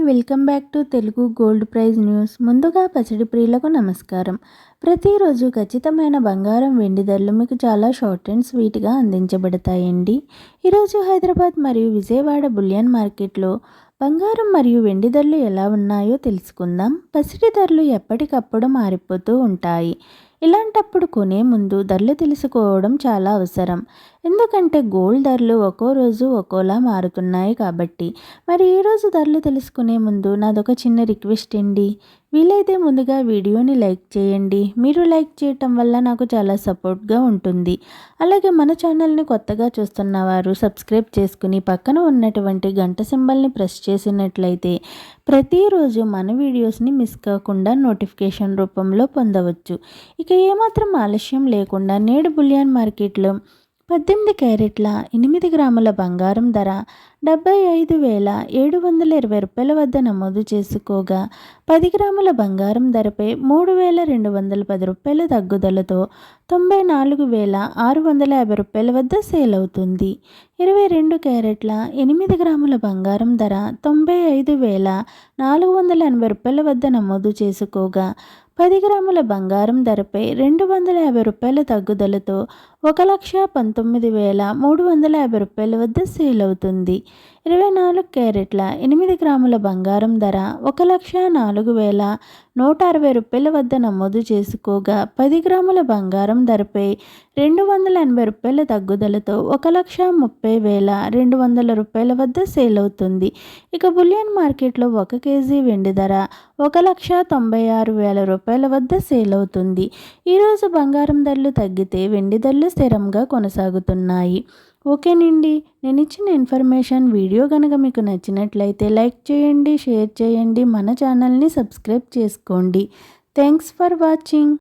Welcome back to Telugu gold price news. ముందుగా పసిడి ప్రియులకు నమస్కారం. ప్రతిరోజు ఖచ్చితమైన బంగారం వెండి ధరలు మీకు చాలా షార్ట్ అండ్ స్వీట్గా అందించబడతాయండి. ఈరోజు హైదరాబాద్ మరియు విజయవాడ బులియన్ మార్కెట్లో బంగారం మరియు వెండి ధరలు ఎలా ఉన్నాయో తెలుసుకుందాం. పసిడి ధరలు ఎప్పటికప్పుడు మారిపోతూ ఉంటాయి. ఇలాంటప్పుడు కొనే ముందు ధరలు తెలుసుకోవడం చాలా అవసరం. ఎందుకంటే గోల్డ్ ధరలు ఒక్కో రోజు ఒక్కోలా మారుతున్నాయి కాబట్టి. మరి ఈరోజు ధరలు తెలుసుకునే ముందు నాదొక చిన్న రిక్వెస్ట్ అండి. వీలైతే ముందుగా వీడియోని లైక్ చేయండి. మీరు లైక్ చేయటం వల్ల నాకు చాలా సపోర్ట్గా ఉంటుంది. అలాగే మన ఛానల్ని కొత్తగా చూస్తున్న వారు సబ్స్క్రైబ్ చేసుకుని పక్కన ఉన్నటువంటి గంట సింబల్ని ప్రెస్ చేసినట్లయితే ప్రతిరోజు మన వీడియోస్ని మిస్ కాకుండా నోటిఫికేషన్ రూపంలో పొందవచ్చు. ఇక ఏమాత్రం ఆలస్యం లేకుండా నేడు బులియన్ మార్కెట్లో 18 క్యారెట్ల 8 గ్రాముల బంగారం ధర 75,720 రూపాయల వద్ద నమోదు చేసుకోగా 10 గ్రాముల బంగారం ధరపై 3,210 రూపాయల తగ్గుదలతో 94,650 రూపాయల వద్ద సేల్ అవుతుంది. 22 క్యారెట్ల 8 గ్రాముల బంగారం ధర 95,480 రూపాయల వద్ద నమోదు చేసుకోగా 10 గ్రాముల బంగారం ధరపై 250 రూపాయల తగ్గుదలతో 1,19,350 రూపాయల వద్ద సేల్ అవుతుంది. 24 క్యారెట్ల 8 గ్రాముల బంగారం ధర 1,04,160 రూపాయల వద్ద నమోదు చేసుకోగా 10 గ్రాముల బంగారం ధరపై 280 రూపాయల తగ్గుదలతో 1,30,200 రూపాయల వద్ద సేల్ అవుతుంది. ఇక బులియన్ మార్కెట్లో 1 కేజీ వెండి ధర 1,96,000 రూపాయల వద్ద సేల్ అవుతుంది. ఈరోజు బంగారం ధరలు తగ్గితే వెండి ధరలు స్థిరంగా కొనసాగుతున్నాయి. ఓకేనండి, నేను ఇచ్చిన ఇన్ఫర్మేషన్ వీడియో కనుక మీకు నచ్చినట్లయితే లైక్ చేయండి, షేర్ చేయండి, మన ఛానల్ని సబ్స్క్రైబ్ చేసుకోండి. Thanks for watching.